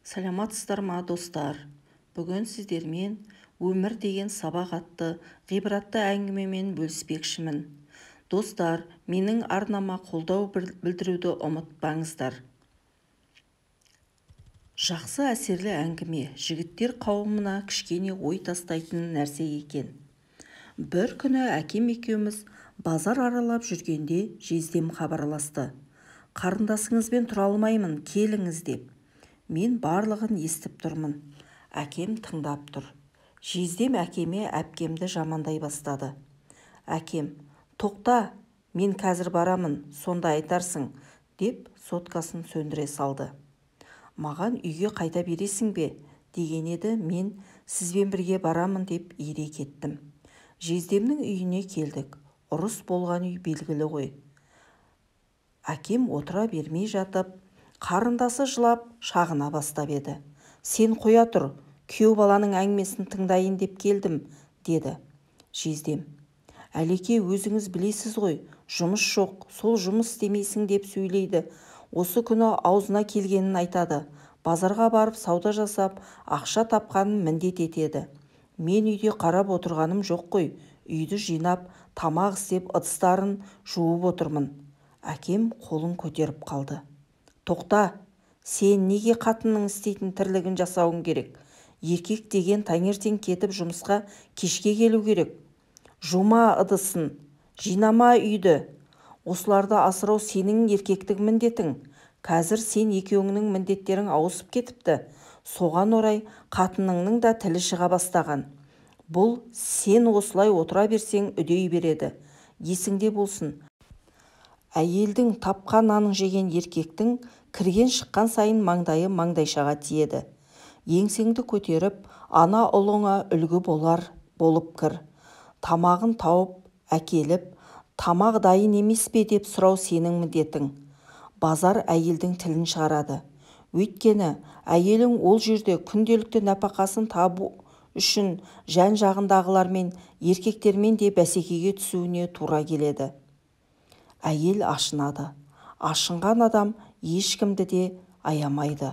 Саламатсыздар ма достар? Бүгін сіздермен өмір деген сабақ атты ғибратты әңгімемен бөліспекшімін. Достар, менің арнама қолдау білдіруді ұмытпаңыздар. Жақсы әсерлі әңгіме жігіттер қауымына кішкене ой тастайтын нәрсе екен. Бір күні әкем екеуміз базар аралап жүргенде жездем хабарласты. Қарындасыңызбен тұра алмаймын, келіңіз деп. Мен барлығын естіп тұрмын. Әкем тыңдап тұр. Жездем әкеме әпкемді жамандай бастады. Әкем, тоқта, мен қазір барамын, сонда айтарсың, деп соткасын сөндіре салды. Маған үйге қайта бересің бе, деген еді. Мен сізбен бірге барамын деп ере кеттім. Жездемнің үйіне келдік. Ұрыс болған үй белгілі ғой. Әкем отыра бермей жатып, қарындасы жылап шағына бастап еді. Сен қоя тұр, күйеу баланың әңгімесін тыңдайын деп келдім, деді. Жездем, әлеке, өзіңіз білесіз ғой, жұмыс жоқ, сол жұмыс істемейсің деп сөйлейді. Осы күні аузына келгенін айтады. Базарға барып сауда жасап, ақша тапқанын міндет етеді. Мен үйде қарап отырғаным жоқ қой, үйді жинап, тамақ істеп, ыдыстарын жуып отырмын. Әкем қолын көтеріп қалды. Тоқта, сен неге қатынның істейтін тірлігін жасауың керек? Еркек деген таңертең кетіп жұмысқа кешке келу керек. Жума ыдысын, жинама үйді. Осыларды асырау сенің еркектік міндетің. Қазір сен екеуіңнің міндеттерің ауысып кетіпті. Соған орай қатыныңның да тілі шыға бастаған. Бұл сен осылай отыра берсең үдей береді. Есіңде болсын. Әйелдің тапқан нанын жеген еркектің кірген шыққан сайын маңдайы маңдайшаға тиеді. Еңсеңді көтеріп, ана ұлыңа үлгі болып кір. Тамағын тауып әкеліп, тамақ дайын емес пе деп сұрау сенің міндетің. Базар әйелдің тілін шығарады. Өйткені әйелің ол жерде күнделікті нәпақасын табу үшін жан-жағындағылармен, еркектермен де бәсекеге түсуіне тура келеді. Әйел ашынады. Ашынған адам ешкімді де аямайды.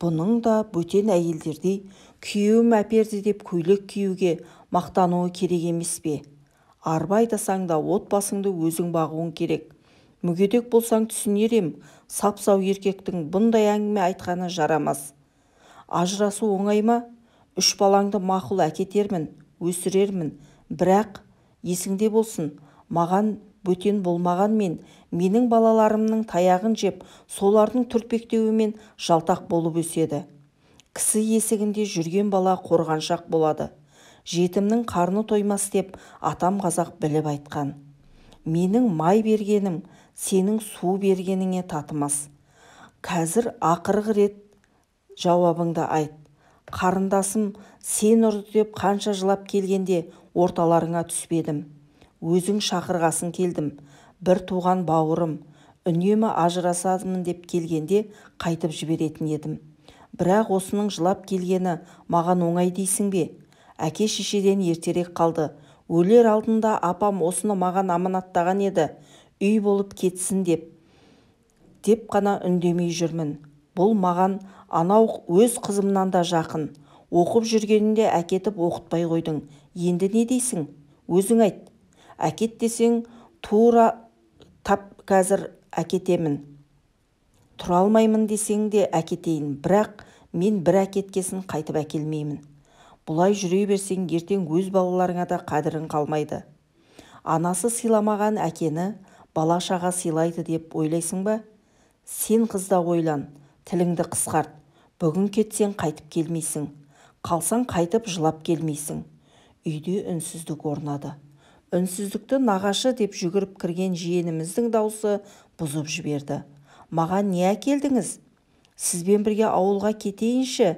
Бұның да бөтен әйелдердей күйеуім әперді деп көйлек киюге мақтануы керек емес пе? Арба айдасаң да отбасыңды өзің бағуың керек. Мүгедек болсаң түсінерем, сап-сау еркектің бұндай әңгіме айтқаны жарамас. Ажырасу оңай ма? 3 балаңды мақұл әкетермін, өсірермін. Бірақ есіңде болсын, маған бөтен болмағанмен, менің балаларымның таяғын жеп, солардың түртпектеуімен жалтақ болып өседі. Кісі есігінде жүрген бала қорғаншақ болады. Жетімнің қарны тоймас деп атам қазақ біліп айтқан. Менің май бергенім, сенің су бергеніңе татымас. Қазір ақырғы рет жауабыңды айт. Қарындасым сен ұрды деп қанша жылап келгенде орталарыңа түспедім. Өзің шақырғасын келдім. Бір туған бауырым, үнемі ажырасадымын деп келгенде қайтып жіберетін едім. Бірақ осының жылап келгені маған оңай дейсің бе? Әке шешеден ертерек қалды. Өлер алдында апам осыны маған аманаттаған еді. Үй болып кетсін деп қана үндемей жүрмін. Бұл маған анау өз қызымнан да жақын. Оқып жүргенінде әкетіп оқытпай қойдың. Енді не дейсің? Өзің айт. Әкет десең, тура тап қазір әкетемін. Тұра алмаймын десең де әкетейін. Бірақ мен бір әкеткесін қайтып әкелмеймін. Бұлай жүре берсең, ертең өз балаларыңа да қадірің қалмайды. Анасы сыйламаған әкені бала-шаға сыйлайды деп ойлайсың ба? Сен қызда ойлан, тіліңді қысқарт. Бүгін кетсең қайтып келмейсің. Қалсаң қайтып жылап келмейсің. Үйде үнсіздік орнады. Үнсіздікті нағашы деп жүгіріп кірген жиеніміздің даусы бұзып жіберді. Маған не әкелдіңіз? Сізбен бірге ауылға кетейінші,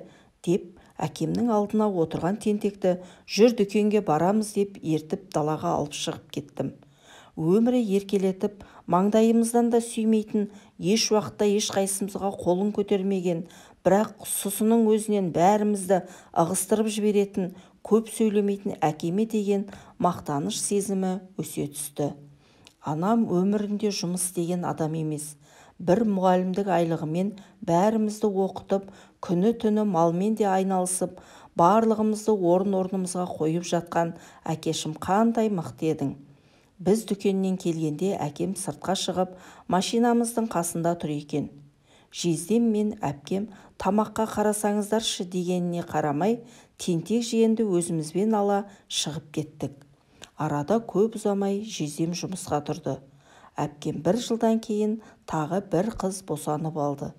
деп әкемнің алдына отырған тентекті жүр дүкенге барамыз деп ертіп далаға алып шығып кеттім. Өмірі еркелетіп, маңдайымыздан да сүймейтін, еш уақытта ешқайсымызға қолын көтермеген, бірақ сұсының өзінен бәрімізді ығыстырып жіберетін, көп сөйлемейтін әкеме деген мақтаныш сезімі өсе түсті. Анам өмірінде жұмыс істеген адам емес. бір мұғалімдік айлығымен бәрімізді оқытып, күні-түні малмен де айналысып, барлығымызды орын-орнымызға қойып жатқан әкешім қандай мықты едің. Біз дүкеннен келгенде әкем сыртқа шығып, машинамыздың қасында тұр екен. Жездем мен әпкем тамаққа қарасаңыздаршы дегеніне қарамай, тентек жиенді өзімізбен ала шығып кеттік. Арада көп ұзамай жездем жұмысқа тұрды. Әпкем 1 жылдан кейін тағы бір қыз босанып алды.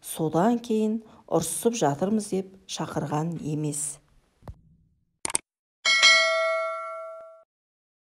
Содан кейін ұрсып жатырмыз деп шақырған емес.